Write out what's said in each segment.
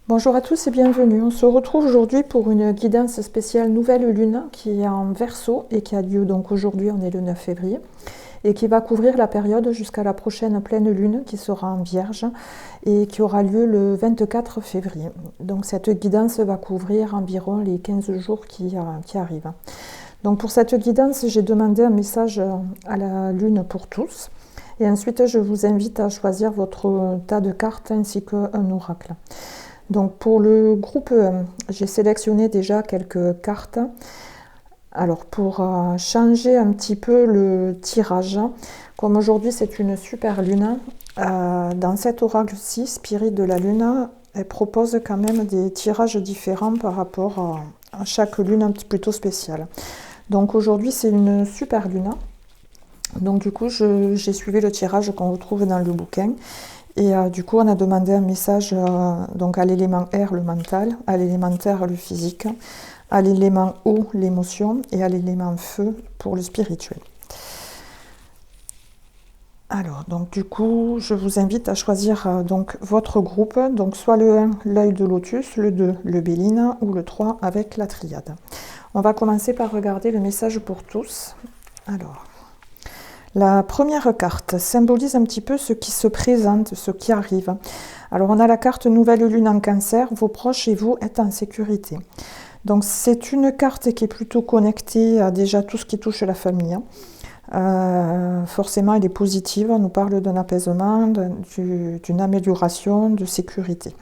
Bonjour à tous et bienvenue. On se retrouve aujourd'hui pour une guidance spéciale Nouvelle Lune qui est en Verseau et qui a lieu donc aujourd'hui, on est le 9 février, et qui va couvrir la période jusqu'à la prochaine pleine lune qui sera en Vierge et qui aura lieu le 24 février. Donc cette guidance va couvrir environ les 15 jours qui arrivent. Donc pour cette guidance, j'ai demandé un message à la Lune pour tous. Et ensuite, je vous invite à choisir votre tas de cartes ainsi qu'un oracle. Donc pour le groupe, j'ai sélectionné déjà quelques cartes. Alors pour changer un petit peu le tirage, comme aujourd'hui c'est une super lune, dans cet oracle-ci, Spirit de la Lune, elle propose quand même des tirages différents par rapport à chaque lune un petit plutôt spéciale. Donc aujourd'hui c'est une super lune. Donc du coup j'ai suivi le tirage qu'on retrouve dans le bouquin. Et du coup, on a demandé un message donc à l'élément air, le mental, à l'élément terre, le physique, à l'élément eau, l'émotion, et à l'élément feu pour le spirituel. Alors, donc du coup, je vous invite à choisir donc votre groupe, donc soit le 1, l'œil de lotus, le 2, le béline, ou le 3 avec la triade. On va commencer par regarder le message pour tous. Alors, la première carte symbolise un petit peu ce qui se présente, ce qui arrive. Alors on a la carte Nouvelle Lune en Cancer, vos proches et vous êtes en sécurité. Donc c'est une carte qui est plutôt connectée à déjà tout ce qui touche la famille. Forcément elle est positive, on nous parle d'un apaisement, d'une amélioration, de sécurité.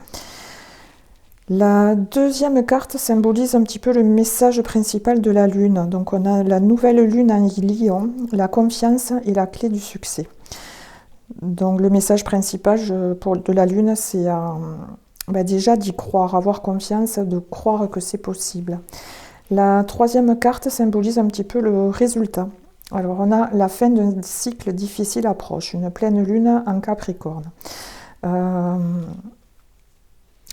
La deuxième carte symbolise un petit peu le message principal de la Lune. Donc on a la nouvelle Lune en Lion, la confiance et la clé du succès. Donc le message principal de la Lune, c'est déjà d'y croire, avoir confiance, de croire que c'est possible. La troisième carte symbolise un petit peu le résultat. Alors on a la fin d'un cycle difficile approche, une pleine Lune en Capricorne.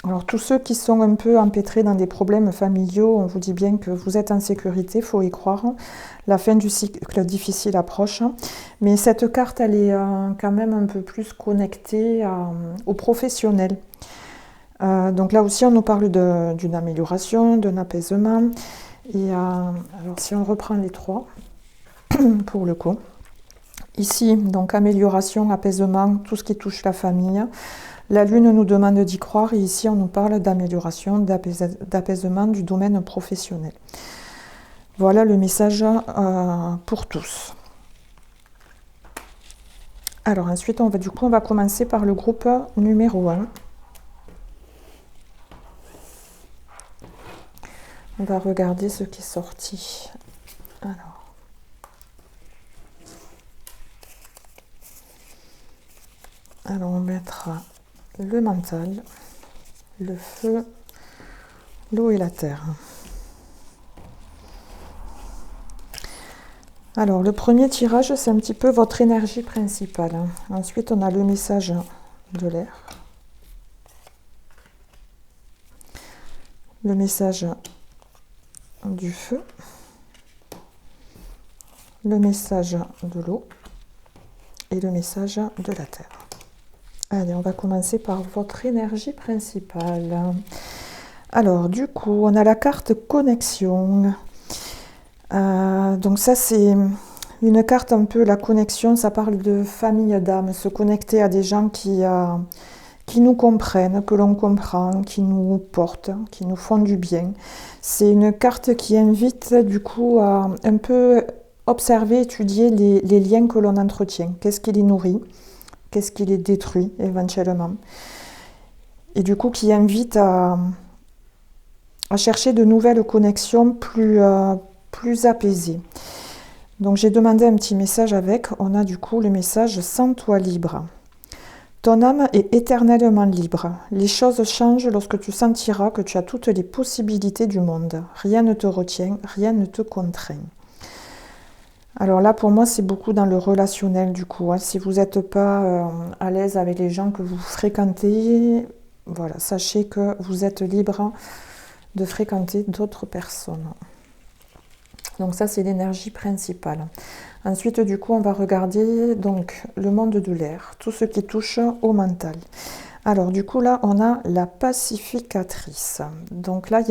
Alors tous ceux qui sont un peu empêtrés dans des problèmes familiaux, on vous dit bien que vous êtes en sécurité, il faut y croire. La fin du cycle difficile approche. Mais cette carte, elle est quand même un peu plus connectée aux professionnels. Donc là aussi, on nous parle d'une amélioration, d'un apaisement. Et alors si on reprend les trois, pour le coup. Ici, donc amélioration, apaisement, tout ce qui touche la famille. La Lune nous demande d'y croire et ici on nous parle d'amélioration, d'apaisement du domaine professionnel. Voilà le message pour tous. Alors ensuite on va commencer par le groupe numéro 1. On va regarder ce qui est sorti. Alors on mettra le mental, le feu, l'eau et la terre. Alors le premier tirage, c'est un petit peu votre énergie principale. Ensuite, on a le message de l'air, le message du feu, le message de l'eau et le message de la terre. Allez, on va commencer par votre énergie principale. Alors, du coup, on a la carte connexion. Donc ça, c'est une carte un peu la connexion. Ça parle de famille d'âme, se connecter à des gens qui nous comprennent, que l'on comprend, qui nous portent, qui nous font du bien. C'est une carte qui invite, du coup, à un peu observer, étudier les liens que l'on entretient. Qu'est-ce qui les nourrit ? Qu'est-ce qui les détruit éventuellement, et du coup qui invite à chercher de nouvelles connexions plus apaisées. Donc j'ai demandé un petit message avec, on a du coup le message « Sens-toi libre ». Ton âme est éternellement libre. Les choses changent lorsque tu sentiras que tu as toutes les possibilités du monde. Rien ne te retient, rien ne te contraint. Alors là, pour moi, c'est beaucoup dans le relationnel du coup. Si vous n'êtes pas à l'aise avec les gens que vous fréquentez, voilà, sachez que vous êtes libre de fréquenter d'autres personnes. Donc ça, c'est l'énergie principale. Ensuite, du coup, on va regarder donc le monde de l'air, tout ce qui touche au mental. Alors du coup là, on a la pacificatrice. Donc là,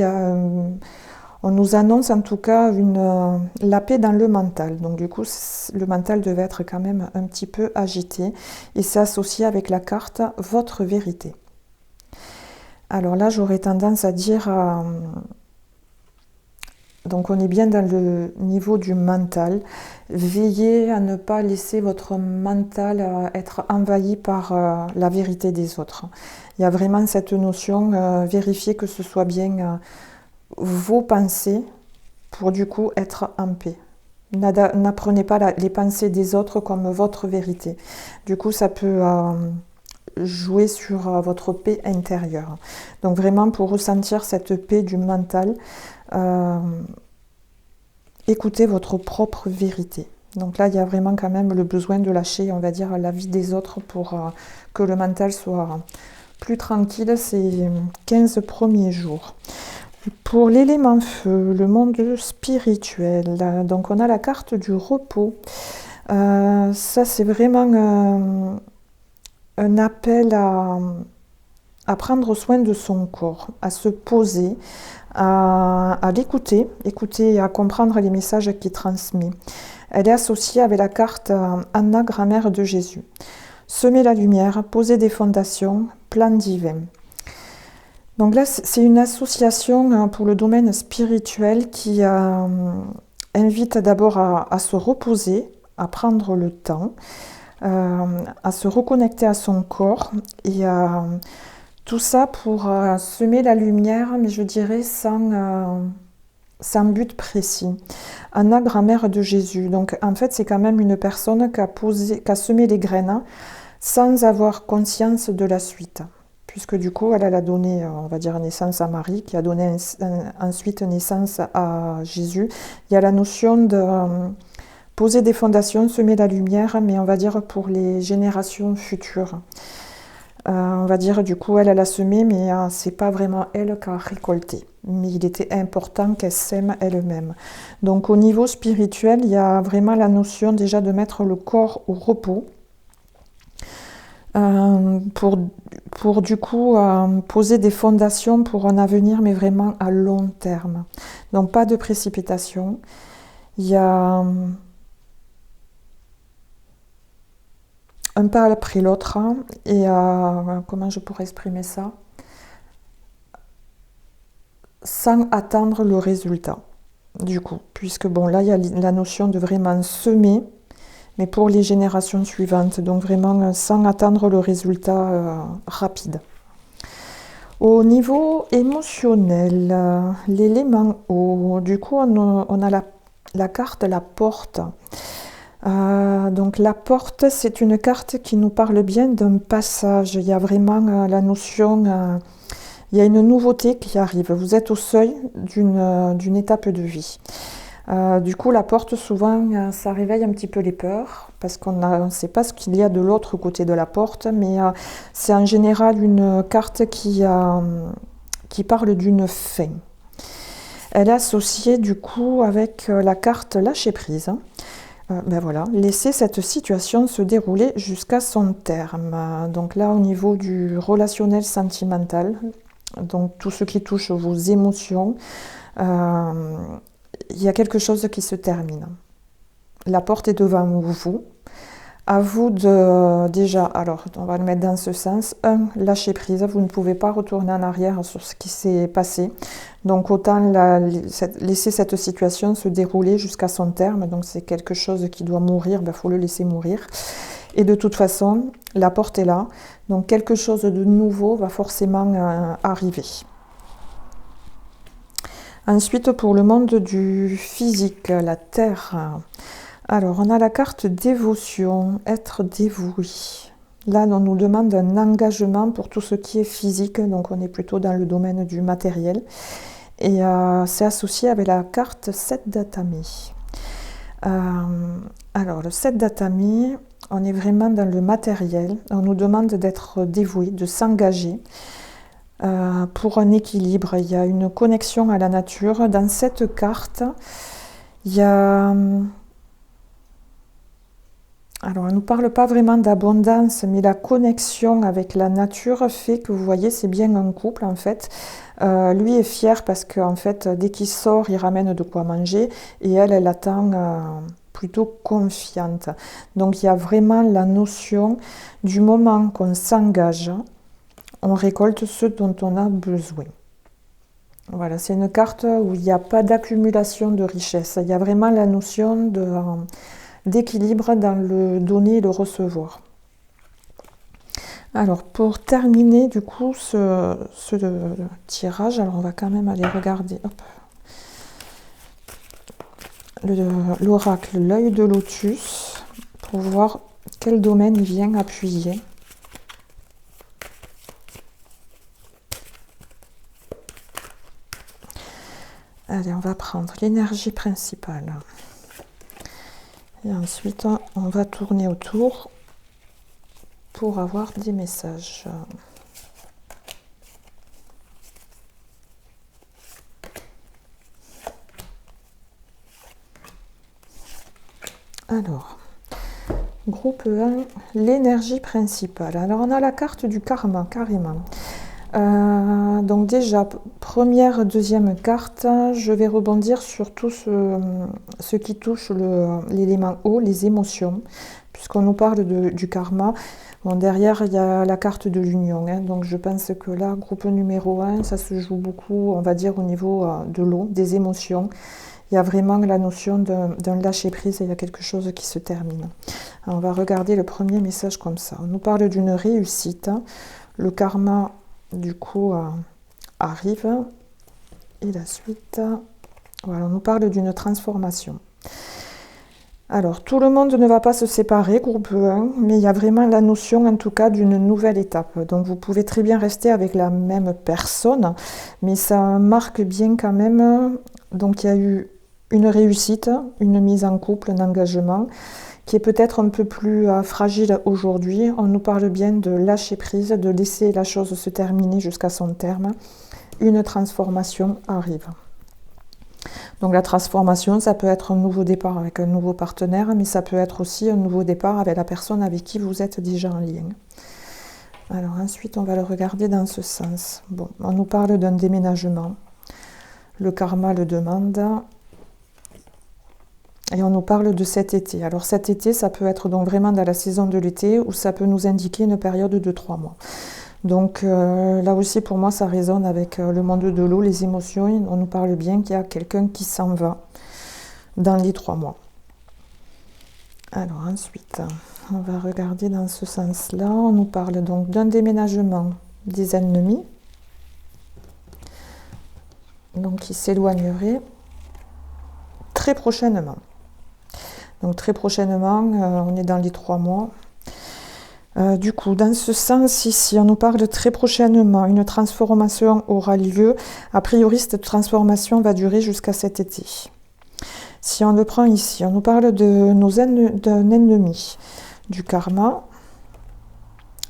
on nous annonce en tout cas la paix dans le mental. Donc du coup, le mental devait être quand même un petit peu agité. Et c'est associé avec la carte votre vérité. Alors là, j'aurais tendance à dire... donc on est bien dans le niveau du mental. Veillez à ne pas laisser votre mental être envahi par la vérité des autres. Il y a vraiment cette notion, vérifiez que ce soit bien vos pensées pour du coup être en paix. N'apprenez pas les pensées des autres comme votre vérité. Du coup, ça peut jouer sur votre paix intérieure. Donc vraiment, pour ressentir cette paix du mental, écoutez votre propre vérité. Donc là, il y a vraiment quand même le besoin de lâcher, on va dire, la vie des autres pour que le mental soit plus tranquille ces 15 premiers jours. Pour l'élément feu, le monde spirituel, donc on a la carte du repos. Ça, c'est vraiment un appel à prendre soin de son corps, à se poser, à l'écouter, écouter et à comprendre les messages qu'il transmet. Elle est associée avec la carte Anna, grand-mère de Jésus. Semer la lumière, poser des fondations, plan divin. Donc là, c'est une association pour le domaine spirituel qui invite d'abord à se reposer, à prendre le temps, à se reconnecter à son corps et tout ça pour semer la lumière, mais je dirais sans but précis. Anna, grand-mère de Jésus. Donc en fait, c'est quand même une personne qui a semé les graines sans avoir conscience de la suite. Puisque du coup, elle a donné, on va dire, naissance à Marie, qui a donné ensuite naissance à Jésus. Il y a la notion de poser des fondations, semer la lumière, mais on va dire pour les générations futures. On va dire, du coup, elle a semé, mais c'est pas vraiment elle qui a récolté. Mais il était important qu'elle sème elle-même. Donc au niveau spirituel, il y a vraiment la notion déjà de mettre le corps au repos. Pour du coup poser des fondations pour un avenir, mais vraiment à long terme. Donc pas de précipitation. Il y a un pas après l'autre, et comment je pourrais exprimer ça? Sans attendre le résultat, du coup. Puisque bon, là, il y a la notion de vraiment semer, mais pour les générations suivantes, donc vraiment sans attendre le résultat rapide. Au niveau émotionnel, l'élément eau, du coup on a la carte la porte. Donc la porte, c'est une carte qui nous parle bien d'un passage. Il y a vraiment la notion, il y a une nouveauté qui arrive. Vous êtes au seuil d'une étape de vie. Du coup, la porte, souvent, ça réveille un petit peu les peurs, parce qu'on ne sait pas ce qu'il y a de l'autre côté de la porte, mais c'est en général une carte qui parle d'une fin. Elle est associée, du coup, avec la carte lâcher prise. Ben voilà, laisser cette situation se dérouler jusqu'à son terme. Donc là, au niveau du relationnel sentimental, donc tout ce qui touche vos émotions, il y a quelque chose qui se termine. La porte est devant vous. À vous de déjà, alors on va le mettre dans ce sens, lâcher prise. Vous ne pouvez pas retourner en arrière sur ce qui s'est passé. Donc autant laisser cette situation se dérouler jusqu'à son terme. Donc c'est quelque chose qui doit mourir, il faut le laisser mourir. Et de toute façon, la porte est là. Donc quelque chose de nouveau va forcément arriver. Ensuite, pour le monde du physique, la terre. Alors, on a la carte dévotion, être dévoué. Là, on nous demande un engagement pour tout ce qui est physique, donc on est plutôt dans le domaine du matériel. Et c'est associé avec la carte 7 d'Atami. Alors, le 7 d'Atami, on est vraiment dans le matériel. On nous demande d'être dévoué, de s'engager. Pour un équilibre, il y a une connexion à la nature. Dans cette carte, il y a Alors, elle ne nous parle pas vraiment d'abondance, mais la connexion avec la nature fait que, vous voyez, c'est bien un couple, en fait. Lui est fier parce qu'en fait, dès qu'il sort, il ramène de quoi manger, et elle attend plutôt confiante. Donc, il y a vraiment la notion du moment qu'on s'engage, on récolte ce dont on a besoin. Voilà, c'est une carte où il n'y a pas d'accumulation de richesse. Il y a vraiment la notion d'équilibre dans le donner et le recevoir. Alors, pour terminer, du coup, ce tirage, alors on va quand même aller regarder l'oracle, l'œil de lotus, pour voir quel domaine il vient appuyer. Allez, on va prendre l'énergie principale. Et ensuite, on va tourner autour pour avoir des messages. Alors, groupe 1, l'énergie principale. Alors, on a la carte du karma, carrément. Donc déjà, première, deuxième carte, je vais rebondir sur tout ce qui touche l'élément eau, les émotions, puisqu'on nous parle du karma. Bon, derrière, il y a la carte de l'union, hein, donc je pense que là, groupe numéro 1, ça se joue beaucoup, on va dire, au niveau de l'eau, des émotions. Il y a vraiment la notion d'un lâcher-prise et il y a quelque chose qui se termine. Alors, on va regarder le premier message comme ça. On nous parle d'une réussite. Le karma, du coup, arrive. Et la suite, voilà, on nous parle d'une transformation. Alors, tout le monde ne va pas se séparer, groupe 1, mais il y a vraiment la notion, en tout cas, d'une nouvelle étape. Donc, vous pouvez très bien rester avec la même personne, mais ça marque bien quand même. Donc, il y a eu une réussite, une mise en couple, un engagement, qui est peut-être un peu plus fragile aujourd'hui. On nous parle bien de lâcher prise, de laisser la chose se terminer jusqu'à son terme. Une transformation arrive. Donc la transformation, ça peut être un nouveau départ avec un nouveau partenaire, mais ça peut être aussi un nouveau départ avec la personne avec qui vous êtes déjà en lien. Alors ensuite, on va le regarder dans ce sens. Bon, on nous parle d'un déménagement. Le karma le demande. Et on nous parle de cet été. Alors cet été, ça peut être donc vraiment dans la saison de l'été, ou ça peut nous indiquer une période de 3 mois. Donc là aussi, pour moi, ça résonne avec le monde de l'eau, les émotions. On nous parle bien qu'il y a quelqu'un qui s'en va dans les 3 mois. Alors ensuite, on va regarder dans ce sens-là. On nous parle donc d'un déménagement des ennemis, donc qui s'éloignerait très prochainement. Donc très prochainement, on est dans les 3 mois. Du coup, dans ce sens ici, on nous parle très prochainement, une transformation aura lieu. A priori, cette transformation va durer jusqu'à cet été. Si on le prend ici, on nous parle d'un ennemi, du karma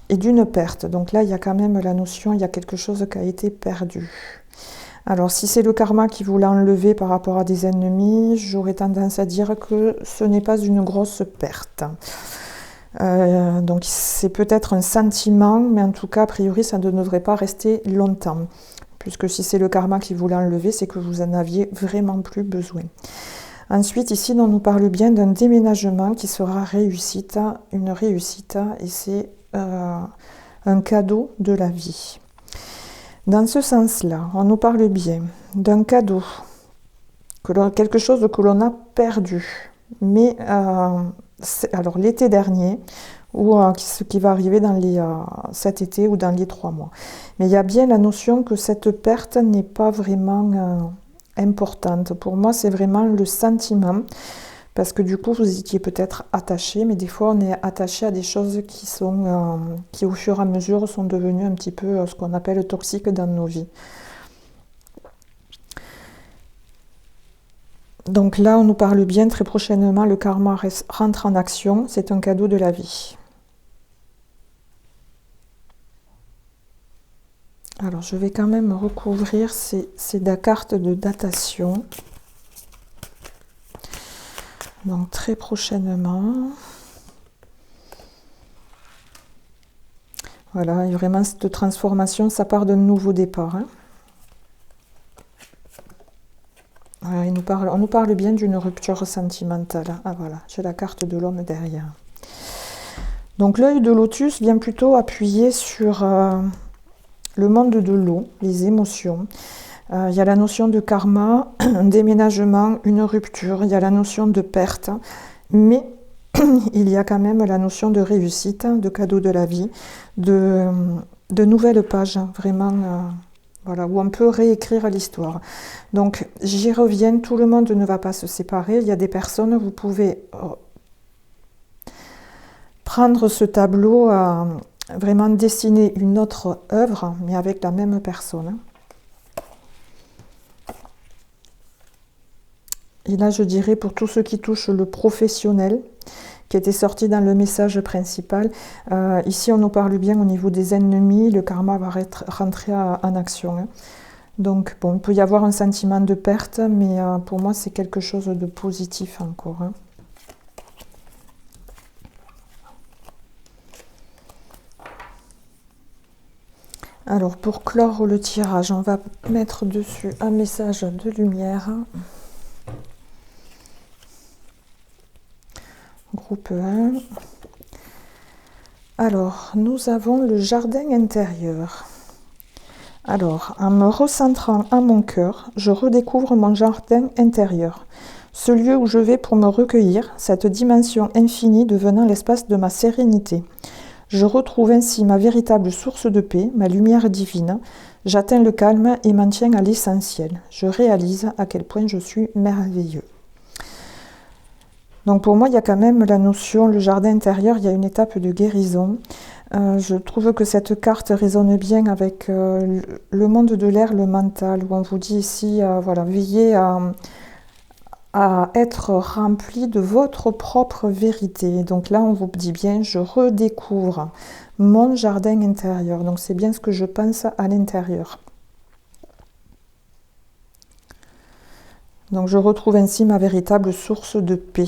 et d'une perte. Donc là, il y a quand même la notion, il y a quelque chose qui a été perdu. Alors, si c'est le karma qui vous l'a enlevé par rapport à des ennemis, j'aurais tendance à dire que ce n'est pas une grosse perte. Donc c'est peut-être un sentiment, mais en tout cas, a priori, ça ne devrait pas rester longtemps. Puisque si c'est le karma qui vous l'a enlevé, c'est que vous en aviez vraiment plus besoin. Ensuite, ici, on nous parle bien d'un déménagement qui sera réussite, une réussite, et c'est un cadeau de la vie. Dans ce sens-là, on nous parle bien d'un cadeau, quelque chose que l'on a perdu. Mais alors l'été dernier, ou ce qui va arriver dans cet été ou dans les 3 mois. Mais il y a bien la notion que cette perte n'est pas vraiment importante. Pour moi, c'est vraiment le sentiment, parce que du coup, vous étiez peut-être attaché, mais des fois, on est attaché à des choses qui au fur et à mesure, sont devenues un petit peu ce qu'on appelle toxiques dans nos vies. Donc là, on nous parle bien très prochainement, le karma rentre en action, c'est un cadeau de la vie. Alors, je vais quand même recouvrir ces cartes de datation. Donc, très prochainement. Voilà, et vraiment cette transformation, ça part d'un nouveau départ. Hein. Voilà, on nous parle bien d'une rupture sentimentale. Ah voilà, j'ai la carte de l'homme derrière. Donc l'œil de lotus vient plutôt appuyer sur le monde de l'eau, les émotions. Il y a la notion de karma, un déménagement, une rupture, il y a la notion de perte, mais il y a quand même la notion de réussite, de cadeau de la vie, de nouvelles pages, vraiment, voilà, où on peut réécrire l'histoire. Donc j'y reviens, tout le monde ne va pas se séparer, il y a des personnes, vous pouvez prendre ce tableau, vraiment dessiner une autre œuvre, mais avec la même personne. Et là, je dirais pour tout ce qui touche le professionnel, qui était sorti dans le message principal, ici on nous parle bien au niveau des ennemis, le karma va rentrer en action. Hein. Donc, bon, il peut y avoir un sentiment de perte, mais pour moi, c'est quelque chose de positif encore. Hein. Alors, pour clore le tirage, on va mettre dessus un message de lumière. Groupe 1. Alors, nous avons le jardin intérieur. Alors, en me recentrant à mon cœur, je redécouvre mon jardin intérieur. Ce lieu où je vais pour me recueillir, cette dimension infinie devenant l'espace de ma sérénité. Je retrouve ainsi ma véritable source de paix, ma lumière divine. J'atteins le calme et m'en tiens à l'essentiel. Je réalise à quel point je suis merveilleux. Donc pour moi, il y a quand même la notion, le jardin intérieur, il y a une étape de guérison. Je trouve que cette carte résonne bien avec le monde de l'air, le mental, où on vous dit ici, voilà, veillez à être rempli de votre propre vérité. Donc là, on vous dit bien, je redécouvre mon jardin intérieur. Donc c'est bien ce que je pense à l'intérieur. Donc je retrouve ainsi ma véritable source de paix.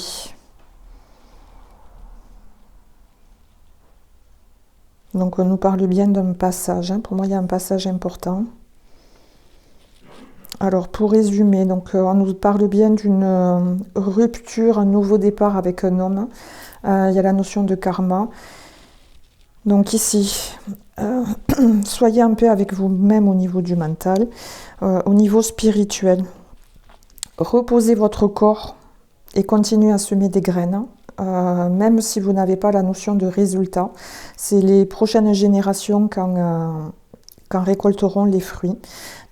Donc on nous parle bien d'un passage. Hein. Pour moi, il y a un passage important. Alors pour résumer, donc on nous parle bien d'une rupture, un nouveau départ avec un homme. Il y a la notion de karma. Donc ici, soyez en paix avec vous-même au niveau du mental, au niveau spirituel. Reposez votre corps et continuez à semer des graines, même si vous n'avez pas la notion de résultat. C'est les prochaines générations quand récolteront les fruits.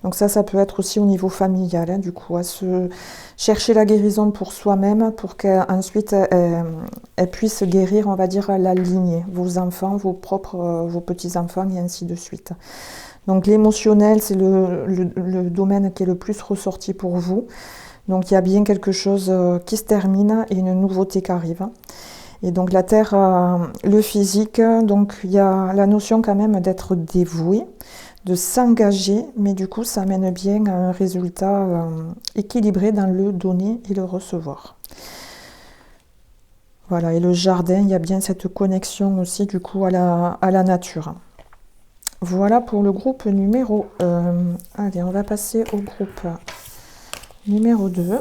Donc ça peut être aussi au niveau familial, hein, du coup, à se chercher la guérison pour soi-même, pour qu'ensuite elle puisse guérir, on va dire, la lignée, vos enfants, vos petits-enfants, et ainsi de suite. Donc l'émotionnel, c'est le domaine qui est le plus ressorti pour vous. Donc il y a bien quelque chose qui se termine et une nouveauté qui arrive. Et donc la terre, le physique, donc il y a la notion quand même d'être dévoué, de s'engager, mais du coup ça mène bien à un résultat équilibré dans le donner et le recevoir. Voilà, et le jardin, il y a bien cette connexion aussi du coup à la nature. Voilà pour le groupe numéro 1. Allez, on va passer au groupe numéro 2.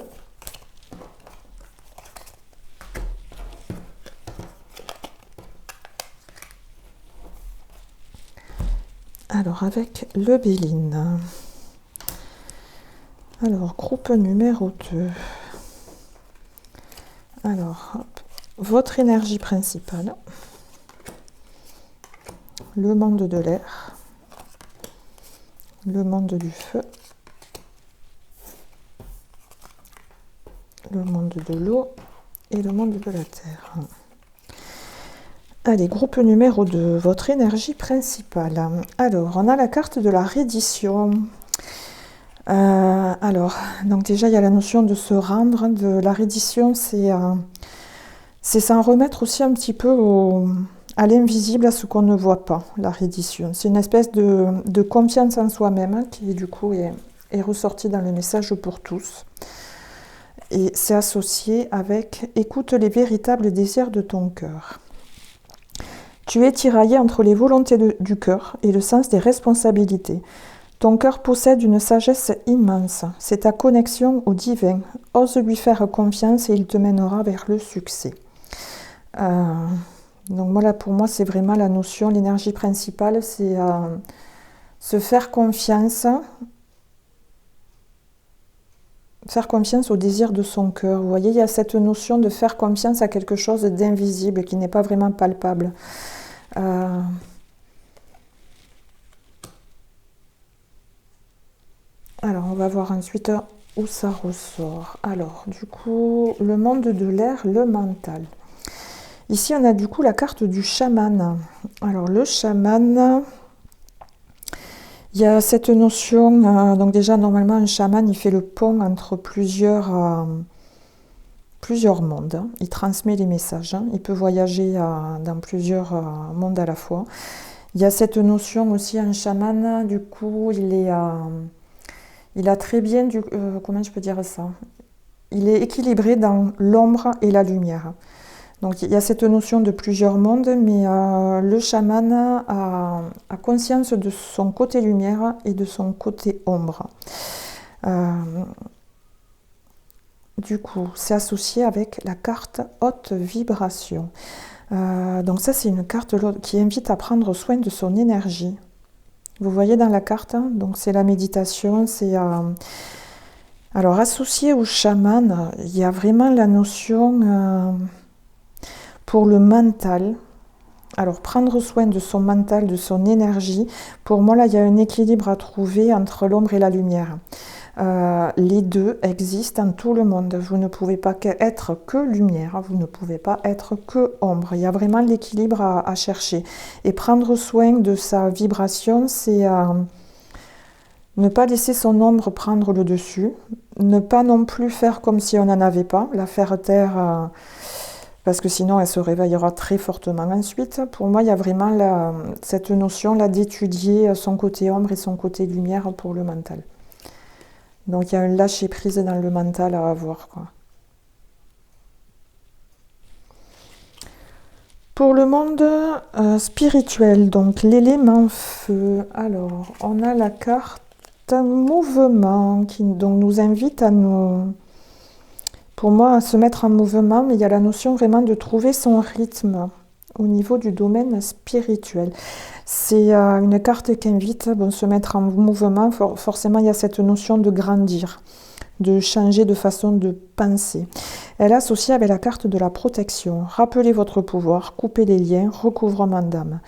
Alors, avec le Béline. Alors, groupe numéro 2. Alors, hop, votre énergie principale. Le monde de l'air. Le monde du feu. Le monde de l'eau et le monde de la terre. Allez, groupe numéro 2, votre énergie principale. Alors, on a la carte de la reddition. Alors, donc déjà, il y a la notion de se rendre. De la reddition, c'est s'en remettre aussi un petit peu à l'invisible, à ce qu'on ne voit pas, la reddition. C'est une espèce de confiance en soi-même, hein, qui, du coup, est ressortie dans le message pour tous. Et c'est associé avec « Écoute les véritables désirs de ton cœur ». Tu es tiraillé entre les volontés du cœur et le sens des responsabilités. Ton cœur possède une sagesse immense. C'est ta connexion au divin. Ose lui faire confiance et il te mènera vers le succès. Donc voilà, pour moi, c'est vraiment la notion, l'énergie principale, c'est se faire confiance au désir de son cœur. Vous voyez, il y a cette notion de faire confiance à quelque chose d'invisible, qui n'est pas vraiment palpable. Alors, on va voir ensuite où ça ressort. Alors, du coup, le monde de l'air, le mental. Ici, on a du coup la carte du chaman. Alors, le chaman, il y a cette notion, donc déjà, normalement, un chaman, il fait le pont entre plusieurs mondes. Il transmet les messages. Il peut voyager dans plusieurs mondes à la fois. Il y a cette notion aussi, un chaman, du coup, il a très bien, comment je peux dire ça? Il est équilibré dans l'ombre et la lumière. Donc il y a cette notion de plusieurs mondes, mais le chaman a conscience de son côté lumière et de son côté ombre. Du coup, c'est associé avec la carte haute vibration. Donc ça, c'est une carte qui invite à prendre soin de son énergie. Vous voyez dans la carte, hein, donc c'est la méditation, c'est... alors associé au chaman, il y a vraiment la notion pour le mental. Alors prendre soin de son mental, de son énergie, pour moi là il y a un équilibre à trouver entre l'ombre et la lumière. Les deux existent en tout le monde. Vous ne pouvez pas être que lumière, vous ne pouvez pas être que ombre. Il y a vraiment l'équilibre à chercher. Et prendre soin de sa vibration, c'est ne pas laisser son ombre prendre le dessus, ne pas non plus faire comme si on n'en avait pas, la faire taire, parce que sinon elle se réveillera très fortement ensuite. Pour moi, il y a vraiment cette notion là d'étudier son côté ombre et son côté lumière pour le mental. Donc il y a un lâcher prise dans le mental à avoir, quoi. Pour le monde spirituel, donc l'élément feu, alors on a la carte mouvement qui donc, nous invite pour moi, à se mettre en mouvement, mais il y a la notion vraiment de trouver son rythme au niveau du domaine spirituel. C'est une carte qui invite à se mettre en mouvement. Forcément, il y a cette notion de grandir, de changer de façon de penser. Elle est associée avec la carte de la protection. Rappelez votre pouvoir, coupez les liens, recouvrement d'âme.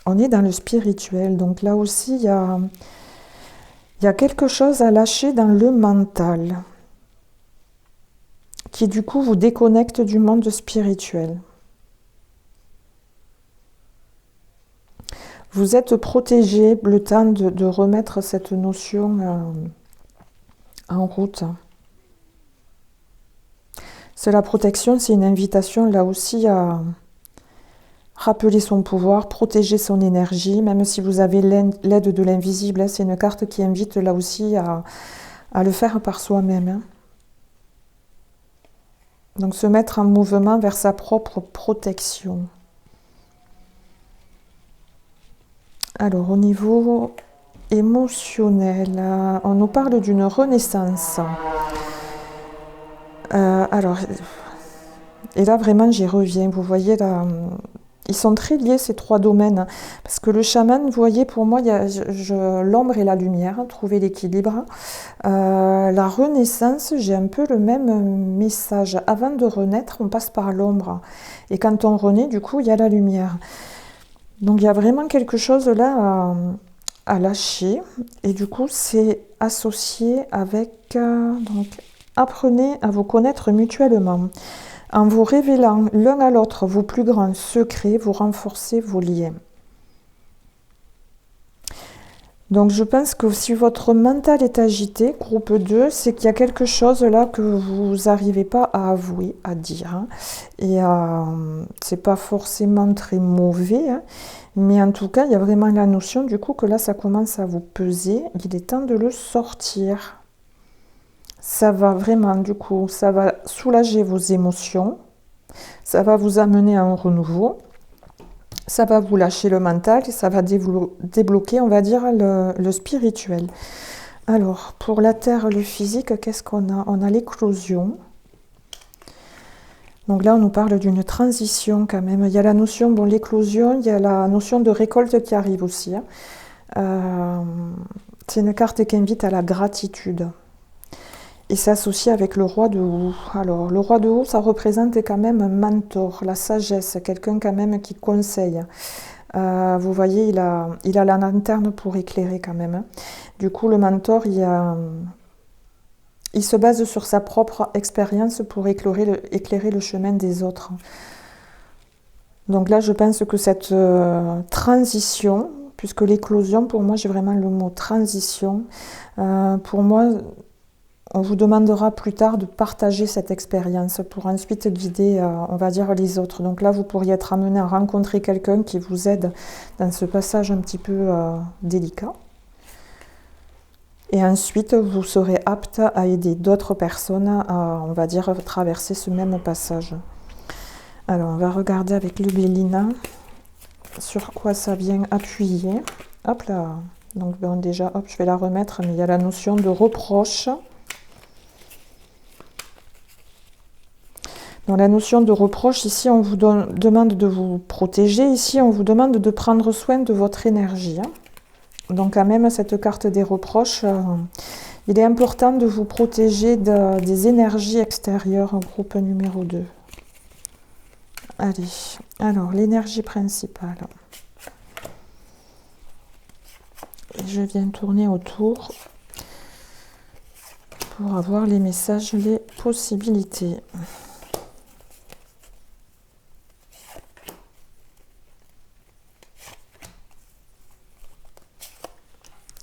On est dans le spirituel, donc là aussi, il y a quelque chose à lâcher dans le mental, qui du coup vous déconnecte du monde spirituel. Vous êtes protégé, le temps de remettre cette notion en route. C'est la protection, c'est une invitation là aussi à rappeler son pouvoir, protéger son énergie, même si vous avez l'aide de l'invisible. C'est une carte qui invite là aussi à le faire par soi-même. Donc se mettre en mouvement vers sa propre protection. Alors au niveau émotionnel, on nous parle d'une renaissance. Alors, et là vraiment j'y reviens, vous voyez là, ils sont très liés ces trois domaines, parce que le chaman, vous voyez, pour moi il y a l'ombre et la lumière, trouver l'équilibre. La renaissance, j'ai un peu le même message. Avant de renaître, on passe par l'ombre, et quand on renaît, du coup il y a la lumière. Donc il y a vraiment quelque chose là à lâcher, et du coup c'est associé avec donc apprenez à vous connaître mutuellement. En vous révélant l'un à l'autre vos plus grands secrets, vous renforcez vos liens. Donc je pense que si votre mental est agité, groupe 2, c'est qu'il y a quelque chose là que vous n'arrivez pas à avouer, à dire. Et c'est pas forcément très mauvais, mais en tout cas, il y a vraiment la notion du coup que là, ça commence à vous peser. Il est temps de le sortir. Ça va vraiment, du coup, ça va soulager vos émotions. Ça va vous amener à un renouveau. Ça va vous lâcher le mental et ça va débloquer, on va dire, le spirituel. Alors, pour la Terre, le physique, qu'est-ce qu'on a? On a l'éclosion. Donc là, on nous parle d'une transition quand même. Il y a la notion, bon, l'éclosion, il y a la notion de récolte qui arrive aussi. C'est une carte qui invite à la gratitude. Et s'associe avec le roi de Houx. Alors, le roi de Houx, ça représente quand même un mentor, la sagesse, quelqu'un quand même qui conseille. Vous voyez, il a la lanterne pour éclairer quand même. Du coup, le mentor, il se base sur sa propre expérience pour éclairer le chemin des autres. Donc là, je pense que cette transition, puisque l'éclosion, pour moi, j'ai vraiment le mot transition, pour moi, on vous demandera plus tard de partager cette expérience pour ensuite guider, on va dire, les autres. Donc là, vous pourriez être amené à rencontrer quelqu'un qui vous aide dans ce passage un petit peu délicat. Et ensuite, vous serez apte à aider d'autres personnes à, on va dire, traverser ce même passage. Alors, on va regarder avec le Bélina sur quoi ça vient appuyer. Hop là. Donc, bon, déjà, hop, je vais la remettre, mais il y a la notion de reproche. Dans la notion de reproche, ici, on vous demande de vous protéger. Ici, on vous demande de prendre soin de votre énergie. Donc, quand même, cette carte des reproches, il est important de vous protéger des énergies extérieures, groupe numéro 2. Allez, alors, l'énergie principale. Je viens tourner autour pour avoir les messages, les possibilités.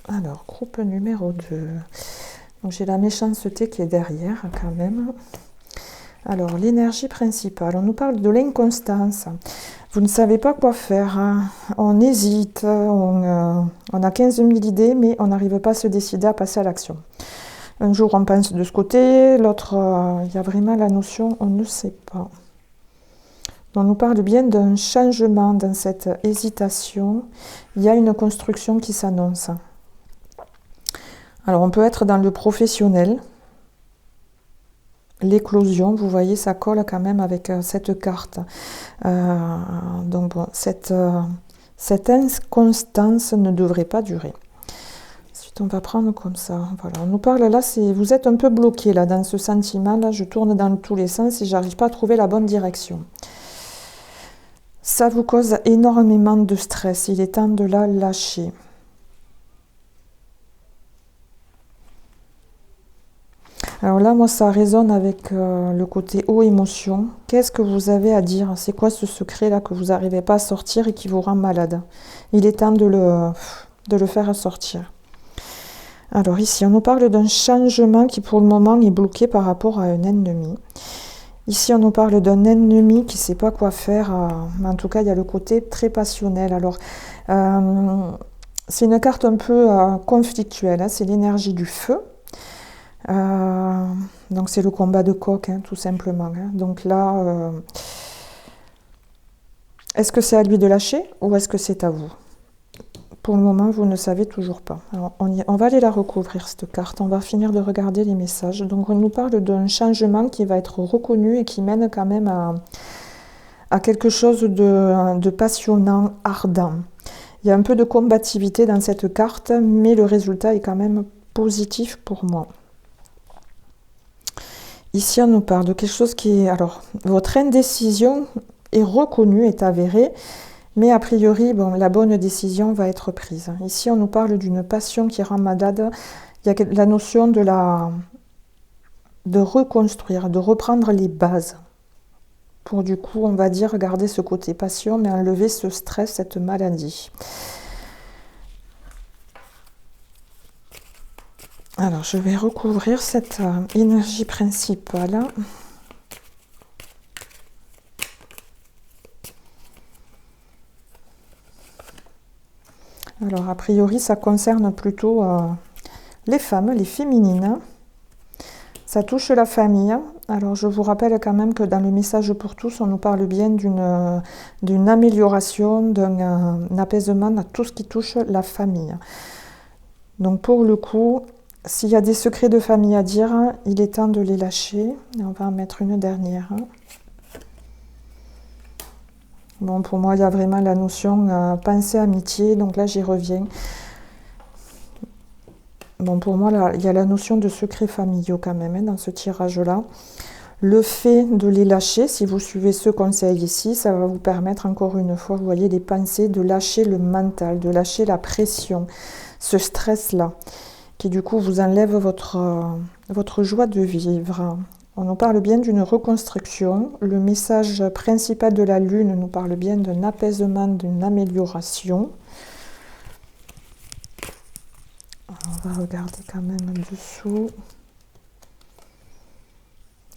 Alors, groupe numéro 2. Donc, j'ai la méchanceté qui est derrière, quand même. Alors, l'énergie principale. On nous parle de l'inconstance. Vous ne savez pas quoi faire. Hein. On hésite. On a 15 000 idées, mais on n'arrive pas à se décider à passer à l'action. Un jour, on pense de ce côté. L'autre, il y a vraiment la notion, on ne sait pas. On nous parle bien d'un changement dans cette hésitation. Il y a une construction qui s'annonce. Alors, on peut être dans le professionnel. L'éclosion, vous voyez, ça colle quand même avec cette carte. Donc, bon, cette inconstance ne devrait pas durer. Ensuite, on va prendre comme ça. Voilà, on nous parle là, vous êtes un peu bloqué là, dans ce sentiment. Là, je tourne dans tous les sens et j'arrive pas à trouver la bonne direction. Ça vous cause énormément de stress. Il est temps de la lâcher. Alors là, moi, ça résonne avec le côté haut émotion. Qu'est-ce que vous avez à dire? C'est quoi ce secret-là que vous n'arrivez pas à sortir et qui vous rend malade? Il est temps de le faire sortir. Alors ici, on nous parle d'un changement qui pour le moment est bloqué par rapport à un ennemi. Ici, on nous parle d'un ennemi qui ne sait pas quoi faire. Mais en tout cas, il y a le côté très passionnel. Alors, c'est une carte un peu conflictuelle. Hein, c'est l'énergie du feu. Donc c'est le combat de coq, hein, tout simplement. Hein. Donc là, est-ce que c'est à lui de lâcher ou est-ce que c'est à vous? Pour le moment, vous ne savez toujours pas. Alors, on va aller la recouvrir, cette carte. On va finir de regarder les messages. Donc on nous parle d'un changement qui va être reconnu et qui mène quand même à quelque chose de passionnant, ardent. Il y a un peu de combativité dans cette carte, mais le résultat est quand même positif pour moi. Ici, on nous parle de quelque chose qui est... Alors, votre indécision est reconnue, est avérée, mais a priori, bon, la bonne décision va être prise. Ici, on nous parle d'une passion qui rend malade. Il y a la notion de reconstruire, de reprendre les bases. Pour du coup, on va dire, garder ce côté passion, mais enlever ce stress, cette maladie. Alors, je vais recouvrir cette énergie principale. Alors, a priori, ça concerne plutôt les femmes, les féminines. Ça touche la famille. Alors je vous rappelle quand même que dans le message pour tous, on nous parle bien d'une amélioration, d'un apaisement à tout ce qui touche la famille. Donc pour le coup, s'il y a des secrets de famille à dire, il est temps de les lâcher. Et on va en mettre une dernière. Bon, pour moi, il y a vraiment la notion pensée amitié, donc là j'y reviens. Bon, pour moi, là, il y a la notion de secrets familiaux quand même dans ce tirage-là. Le fait de les lâcher, si vous suivez ce conseil ici, ça va vous permettre encore une fois, vous voyez, les pensées, de lâcher le mental, de lâcher la pression, ce stress-là, qui du coup vous enlève votre joie de vivre. On nous parle bien d'une reconstruction. Le message principal de la Lune nous parle bien d'un apaisement, d'une amélioration. On va regarder quand même dessous.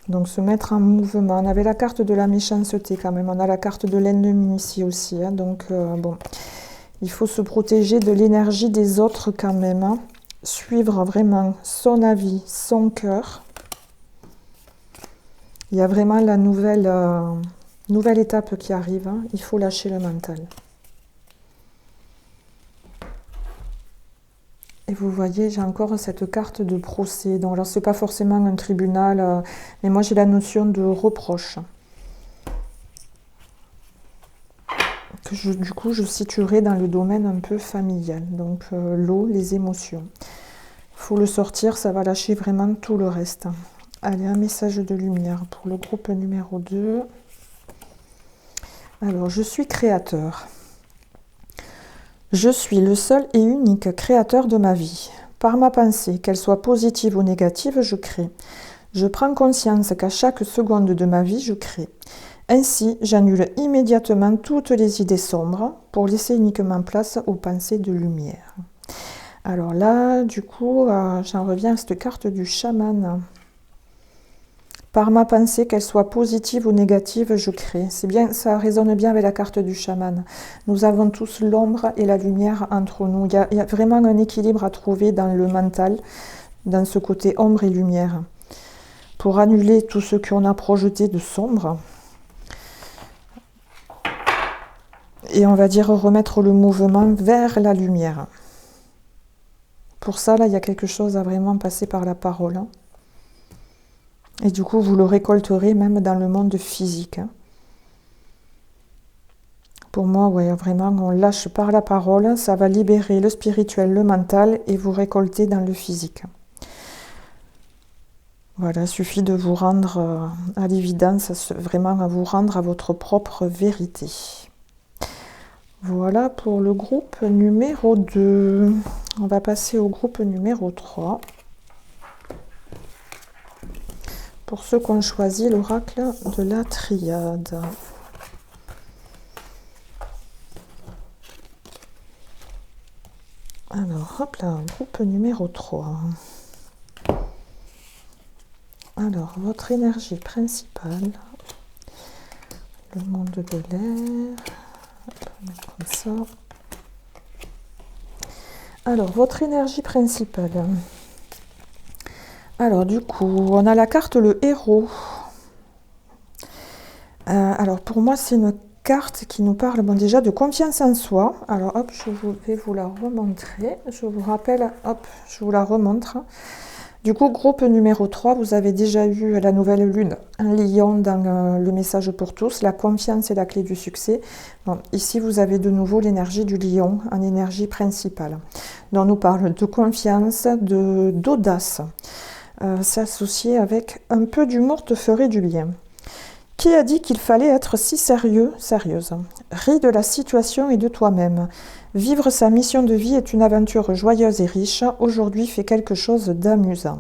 Donc se mettre en mouvement. On avait la carte de la méchanceté quand même. On a la carte de l'ennemi ici aussi. Donc bon, il faut se protéger de l'énergie des autres quand même. Suivre vraiment son avis, son cœur. Il y a vraiment la nouvelle étape qui arrive. Il faut lâcher le mental. Et vous voyez, j'ai encore cette carte de procès. Donc là, ce n'est pas forcément un tribunal, mais moi j'ai la notion de reproche. Que du coup, je situerai dans le domaine un peu familial. Donc l'eau, les émotions. Il faut le sortir, ça va lâcher vraiment tout le reste. Allez, un message de lumière pour le groupe numéro 2. Alors, je suis créateur. Je suis le seul et unique créateur de ma vie. Par ma pensée, qu'elle soit positive ou négative, je crée. Je prends conscience qu'à chaque seconde de ma vie, je crée. Ainsi, j'annule immédiatement toutes les idées sombres pour laisser uniquement place aux pensées de lumière. Alors là, du coup, j'en reviens à cette carte du chaman. Par ma pensée, qu'elle soit positive ou négative, je crée. C'est bien, ça résonne bien avec la carte du chaman. Nous avons tous l'ombre et la lumière entre nous. Il y a vraiment un équilibre à trouver dans le mental, dans ce côté ombre et lumière. Pour annuler tout ce qu'on a projeté de sombre. Et on va dire remettre le mouvement vers la lumière. Pour ça, là, il y a quelque chose à vraiment passer par la parole. Et du coup, vous le récolterez même dans le monde physique. Pour moi, ouais, vraiment, on lâche par la parole, ça va libérer le spirituel, le mental, et vous récolter dans le physique. Voilà, il suffit de vous rendre à l'évidence, vraiment à vous rendre à votre propre vérité. Voilà pour le groupe numéro 2. On va passer au groupe numéro 3. Pour ceux qui ont choisi l'oracle de la triade. Alors, hop là, groupe numéro 3. Alors, votre énergie principale, le monde de l'air, on va mettre comme ça. Alors, votre énergie principale. Alors, du coup, on a la carte le héros. Alors, pour moi, c'est une carte qui nous parle déjà de confiance en soi. Alors, hop, je vais vous la remontrer. Je vous rappelle, hop, je vous la remontre. Du coup, groupe numéro 3, vous avez déjà eu la nouvelle lune, un lion dans le message pour tous. La confiance est la clé du succès. Bon, ici, vous avez de nouveau l'énergie du lion, en énergie principale. Donc, on nous parle de confiance, d'audace. C'est associé avec un peu d'humour te ferait du bien. Qui a dit qu'il fallait être si sérieux, sérieuse? Ris de la situation et de toi-même. Vivre sa mission de vie est une aventure joyeuse et riche. Aujourd'hui, fais quelque chose d'amusant.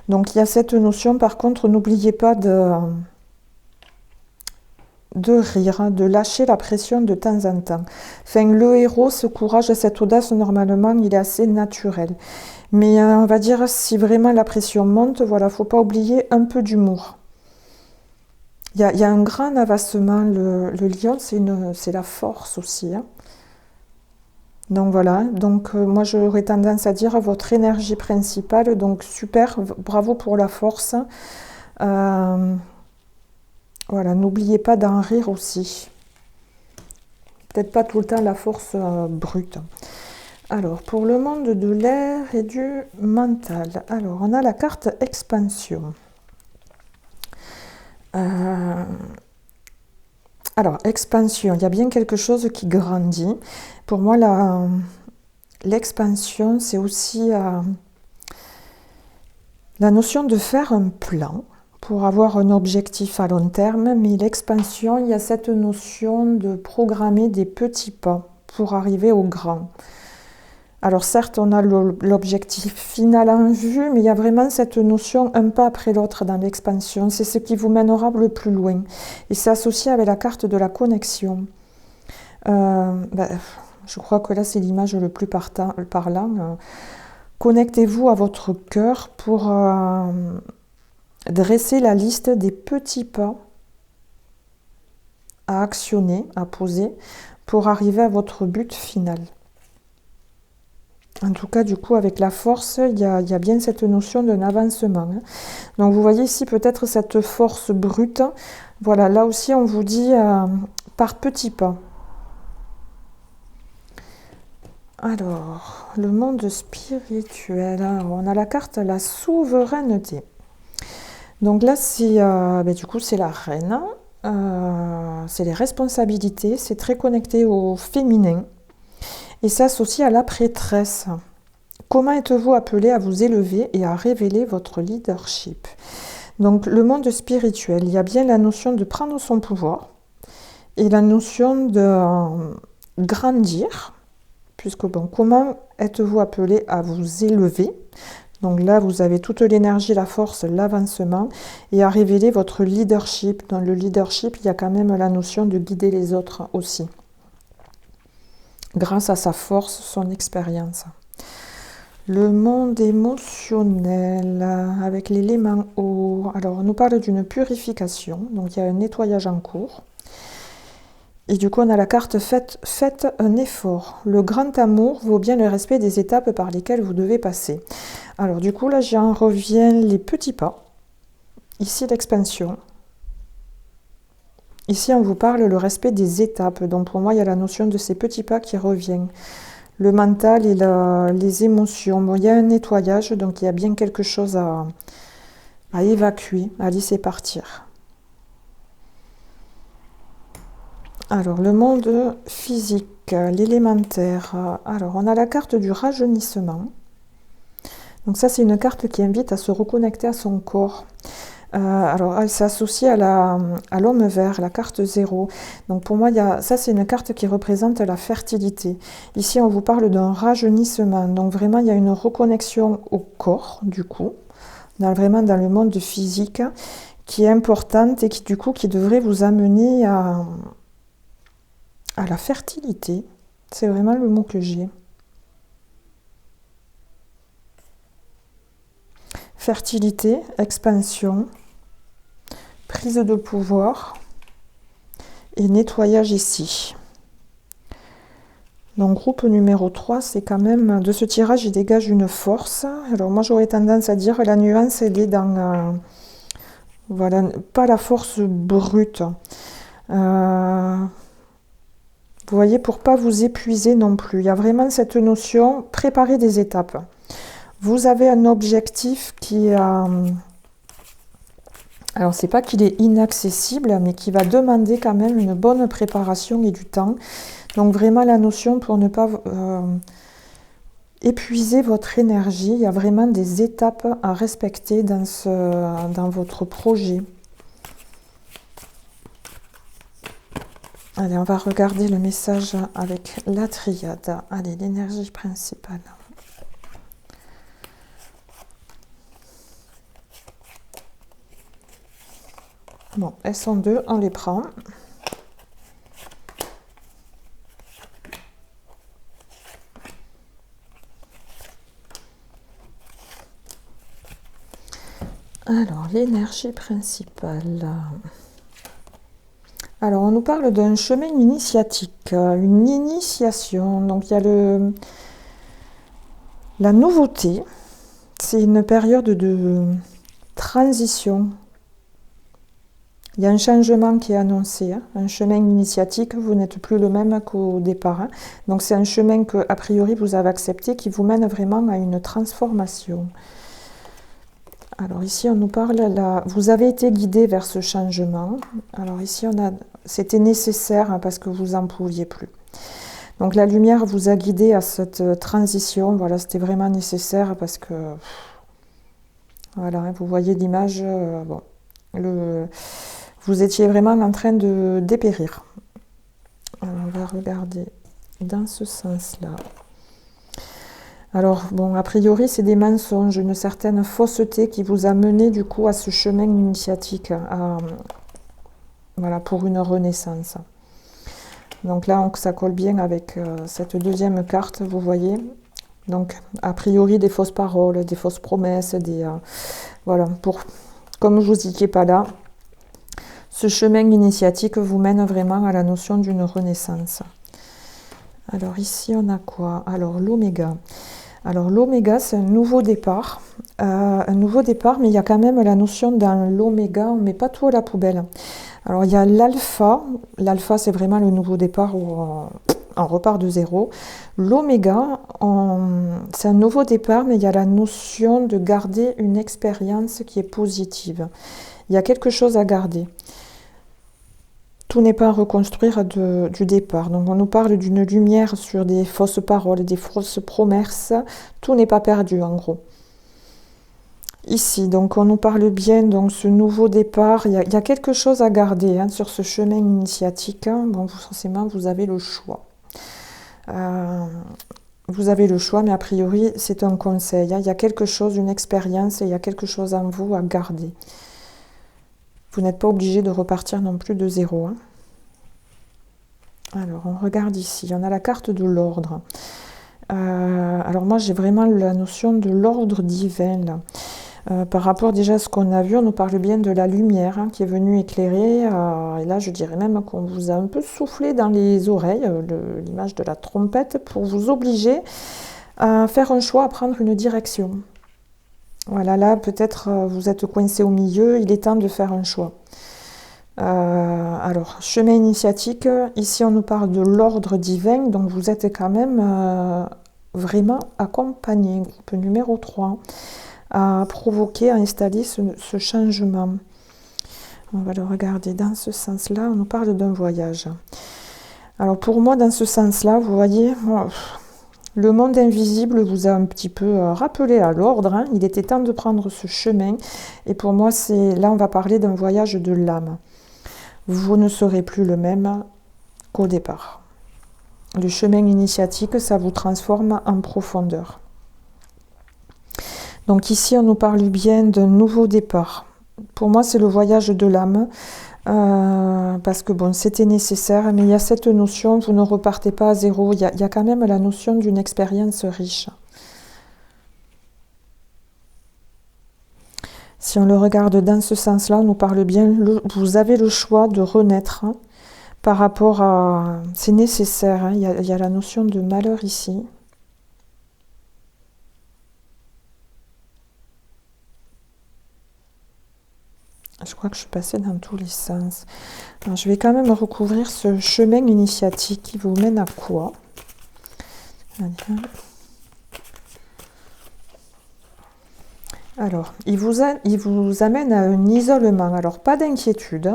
Donc, il y a cette notion. Par contre, n'oubliez pas de rire, de lâcher la pression de temps en temps. Enfin, le héros, ce courage, cette audace, normalement, il est assez naturel. Mais on va dire, si vraiment la pression monte, voilà, faut pas oublier un peu d'humour. Il y a un grand avancement. Le lion, c'est la force aussi. Donc voilà, moi j'aurais tendance à dire votre énergie principale, donc super, bravo pour la force. Voilà, n'oubliez pas d'en rire aussi. Peut-être pas tout le temps la force brute. Alors, pour le monde de l'air et du mental, alors on a la carte expansion. Alors, expansion, il y a bien quelque chose qui grandit. Pour moi, l'expansion, c'est aussi la notion de faire un plan pour avoir un objectif à long terme, mais l'expansion, il y a cette notion de programmer des petits pas pour arriver au grand. Alors certes, on a l'objectif final en vue, mais il y a vraiment cette notion un pas après l'autre dans l'expansion. C'est ce qui vous mènera le plus loin. Et c'est associé avec la carte de la connexion. Je crois que là, c'est l'image le plus parlant. Connectez-vous à votre cœur pour dresser la liste des petits pas à actionner, à poser, pour arriver à votre but final. En tout cas, du coup, avec la force, il y a bien cette notion d'un avancement. Donc, vous voyez ici peut-être cette force brute. Voilà, là aussi, on vous dit par petits pas. Alors, le monde spirituel. Alors, on a la carte la souveraineté. Donc là, du coup, c'est la reine. C'est les responsabilités. C'est très connecté au féminin. Et s'associe à la prêtresse. Comment êtes-vous appelé à vous élever et à révéler votre leadership? Donc, le monde spirituel, il y a bien la notion de prendre son pouvoir et la notion de grandir, puisque comment êtes-vous appelé à vous élever? Donc là, vous avez toute l'énergie, la force, l'avancement et à révéler votre leadership. Dans le leadership, il y a quand même la notion de guider les autres aussi, grâce à sa force, son expérience. Le monde émotionnel, avec l'élément eau. Alors, on nous parle d'une purification, donc il y a un nettoyage en cours. Et du coup, on a la carte faites un effort. Le grand amour vaut bien le respect des étapes par lesquelles vous devez passer. Alors, du coup, là, j'en reviens les petits pas. Ici, l'expansion. Ici, on vous parle le respect des étapes. Donc, pour moi, il y a la notion de ces petits pas qui revient. Le mental et les émotions. Bon, il y a un nettoyage, donc il y a bien quelque chose à évacuer, à laisser partir. Alors, le monde physique, l'élémentaire. Alors, on a la carte du rajeunissement. Donc ça, c'est une carte qui invite à se reconnecter à son corps. Alors, elle s'associe à l'homme vert, la carte 0. Donc pour moi, ça, c'est une carte qui représente la fertilité. Ici, on vous parle d'un rajeunissement. Donc vraiment, il y a une reconnexion au corps, du coup, vraiment dans le monde physique, qui est importante et qui devrait vous amener à la fertilité. C'est vraiment le mot que j'ai. Fertilité, expansion, prise de pouvoir et nettoyage ici. Donc groupe numéro 3, c'est quand même, de ce tirage, il dégage une force. Alors moi, j'aurais tendance à dire la nuance, elle est dans, voilà, pas la force brute. Vous voyez, pour pas vous épuiser non plus. Il y a vraiment cette notion, préparer des étapes. Vous avez un objectif qui a... Alors, c'est pas qu'il est inaccessible, mais qui va demander quand même une bonne préparation et du temps. Donc, vraiment, la notion pour ne pas épuiser votre énergie. Il y a vraiment des étapes à respecter dans votre projet. Allez, on va regarder le message avec la triade. Allez, l'énergie principale. Bon, elles sont deux, on les prend. Alors, l'énergie principale. Alors, on nous parle d'un chemin initiatique, une initiation. Donc, il y a la nouveauté. C'est une période de transition. Il y a un changement qui est annoncé, hein, un chemin initiatique, vous n'êtes plus le même qu'au départ. Hein. Donc c'est un chemin que, a priori, vous avez accepté, qui vous mène vraiment à une transformation. Alors ici, on nous parle, là, vous avez été guidé vers ce changement. Alors ici, c'était nécessaire hein, parce que vous n'en pouviez plus. Donc la lumière vous a guidé à cette transition. Voilà, c'était vraiment nécessaire parce que, voilà, hein, vous voyez l'image, bon, vous étiez vraiment en train de dépérir. Alors, on va regarder dans ce sens-là. Alors, bon, a priori, c'est des mensonges, une certaine fausseté qui vous a mené, du coup, à ce chemin initiatique, voilà, pour une renaissance. Donc là, ça colle bien avec cette deuxième carte, vous voyez. Donc, a priori, des fausses paroles, des fausses promesses, voilà, comme je vous n'étiez pas là, ce chemin initiatique vous mène vraiment à la notion d'une renaissance. Alors ici, on a quoi? Alors, l'oméga. Alors, l'oméga, c'est un nouveau départ. Mais il y a quand même la notion dans l'oméga, on ne met pas tout à la poubelle. Alors, il y a l'alpha. L'alpha, c'est vraiment le nouveau départ où on repart de zéro. L'oméga, c'est un nouveau départ, mais il y a la notion de garder une expérience qui est positive. Il y a quelque chose à garder. Tout n'est pas à reconstruire du départ. Donc on nous parle d'une lumière sur des fausses paroles, des fausses promesses. Tout n'est pas perdu en gros. Ici, donc on nous parle bien, donc ce nouveau départ, il y a quelque chose à garder hein, sur ce chemin initiatique. Bon, forcément, vous avez le choix. Vous avez le choix, mais a priori, c'est un conseil. Hein. Il y a quelque chose, une expérience, et il y a quelque chose en vous à garder. Vous n'êtes pas obligé de repartir non plus de zéro. Hein. Alors, on regarde ici. On a la carte de l'ordre. Alors moi, j'ai vraiment la notion de l'ordre divin. Là. Par rapport déjà à ce qu'on a vu, on nous parle bien de la lumière hein, qui est venue éclairer. Et là, je dirais même qu'on vous a un peu soufflé dans les oreilles, l'image de la trompette, pour vous obliger à faire un choix, à prendre une direction. Voilà, là, peut-être vous êtes coincé au milieu, il est temps de faire un choix. Alors, chemin initiatique, ici on nous parle de l'ordre divin, donc vous êtes quand même vraiment accompagné, groupe numéro 3, à provoquer, à installer ce changement. On va le regarder dans ce sens-là, on nous parle d'un voyage. Alors pour moi, dans ce sens-là, vous voyez... Le monde invisible vous a un petit peu rappelé à l'ordre. Hein. Il était temps de prendre ce chemin. Et pour moi, là, on va parler d'un voyage de l'âme. Vous ne serez plus le même qu'au départ. Le chemin initiatique, ça vous transforme en profondeur. Donc ici, on nous parle bien d'un nouveau départ. Pour moi, c'est le voyage de l'âme. Parce que bon, c'était nécessaire, mais il y a cette notion, vous ne repartez pas à zéro, il y a quand même la notion d'une expérience riche. Si on le regarde dans ce sens-là, on nous parle bien, vous avez le choix de renaître hein, par rapport à... C'est nécessaire, hein, il y a la notion de malheur ici. Je crois que je suis passée dans tous les sens. Alors, je vais quand même recouvrir ce chemin initiatique qui vous mène à quoi? Alors, il vous amène à un isolement. Alors, pas d'inquiétude.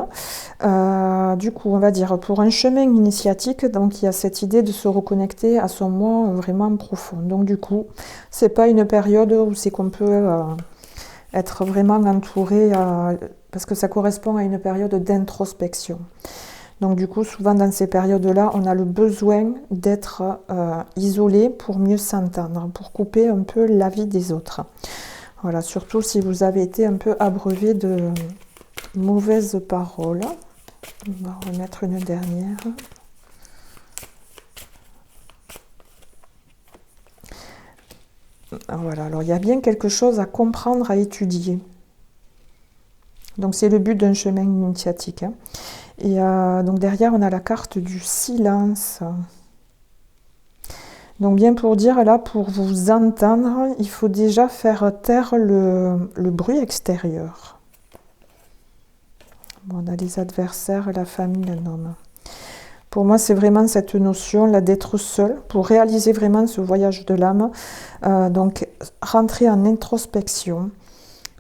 Du coup, on va dire, pour un chemin initiatique, donc il y a cette idée de se reconnecter à son moi vraiment profond. Donc, du coup, c'est pas une période où c'est qu'on peut être vraiment entouré... parce que ça correspond à une période d'introspection. Donc du coup, souvent dans ces périodes-là, on a le besoin d'être isolé pour mieux s'entendre, pour couper un peu la vie des autres. Voilà, surtout si vous avez été un peu abreuvé de mauvaises paroles. On va remettre une dernière. Voilà, alors il y a bien quelque chose à comprendre, à étudier. Donc c'est le but d'un chemin initiatique. Hein. Et donc derrière, on a la carte du silence. Donc bien pour dire, là, pour vous entendre, il faut déjà faire taire le bruit extérieur. Bon, on a les adversaires, la famille, un homme. Pour moi, c'est vraiment cette notion là d'être seul pour réaliser vraiment ce voyage de l'âme. Donc, rentrer en introspection,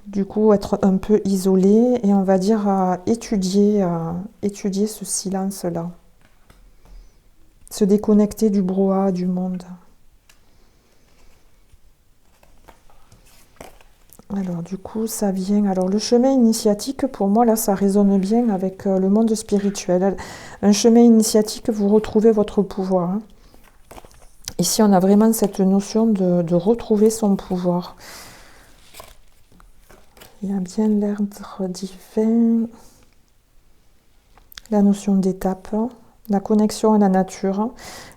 du coup, être un peu isolé et on va dire étudier ce silence-là. Se déconnecter du brouhaha du monde. Alors du coup, ça vient... Alors le chemin initiatique, pour moi, là, ça résonne bien avec le monde spirituel. Un chemin initiatique, vous retrouvez votre pouvoir. Hein. Ici, on a vraiment cette notion de retrouver son pouvoir. Il y a bien l'ordre divin. La notion d'étape, la connexion à la nature,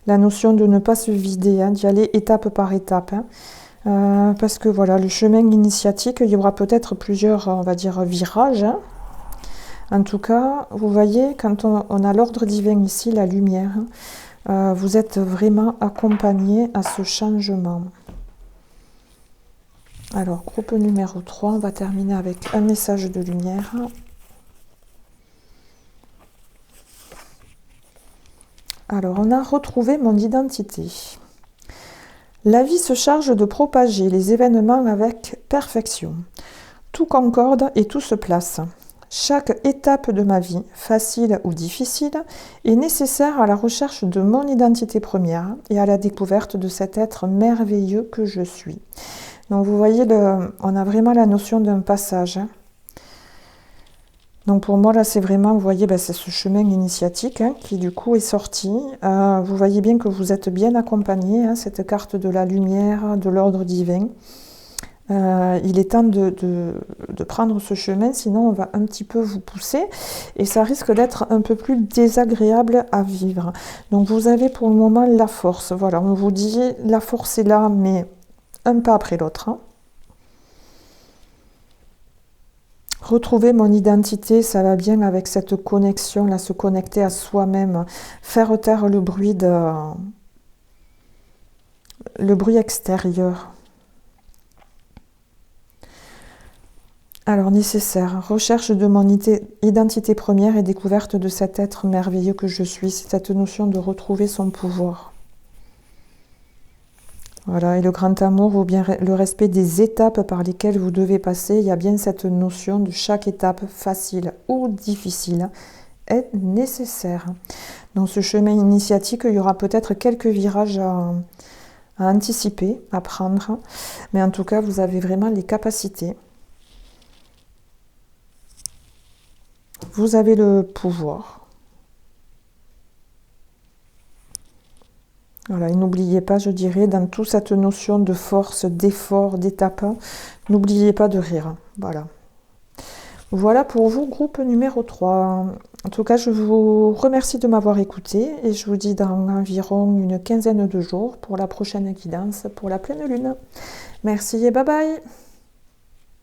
la notion de ne pas se vider, hein, d'y aller étape par étape. Hein. Parce que voilà, le chemin initiatique, il y aura peut-être plusieurs, on va dire, virages. Hein. En tout cas, vous voyez, quand on a l'ordre divin ici, la lumière, vous êtes vraiment accompagné à ce changement. Alors, groupe numéro 3, on va terminer avec un message de lumière. Alors, on a retrouvé mon identité. La vie se charge de propager les événements avec perfection. Tout concorde et tout se place. Chaque étape de ma vie, facile ou difficile, est nécessaire à la recherche de mon identité première et à la découverte de cet être merveilleux que je suis. Donc vous voyez, on a vraiment la notion d'un passage. Hein. Donc pour moi, là, c'est vraiment, vous voyez, c'est ce chemin initiatique hein, qui du coup est sorti. Vous voyez bien que vous êtes bien accompagné, hein, cette carte de la lumière, de l'ordre divin. Il est temps de prendre ce chemin, sinon on va un petit peu vous pousser et ça risque d'être un peu plus désagréable à vivre. Donc vous avez pour le moment la force. Voilà, on vous dit, la force est là, mais un pas après l'autre. Hein. Retrouver mon identité, ça va bien avec cette connexion, là, se connecter à soi-même, faire taire le bruit extérieur. Alors, nécessaire, recherche de mon identité première et découverte de cet être merveilleux que je suis, c'est cette notion de retrouver son pouvoir. Voilà, et le grand amour ou bien le respect des étapes par lesquelles vous devez passer, il y a bien cette notion de chaque étape, facile ou difficile, est nécessaire. Dans ce chemin initiatique, il y aura peut-être quelques virages à anticiper, à prendre, mais en tout cas, vous avez vraiment les capacités. Vous avez le pouvoir. Voilà, et n'oubliez pas, je dirais, dans toute cette notion de force, d'effort, d'étape, n'oubliez pas de rire. Voilà. Voilà pour vous, groupe numéro 3. En tout cas, je vous remercie de m'avoir écouté et je vous dis dans environ une quinzaine de jours pour la prochaine guidance pour la pleine lune. Merci et bye bye.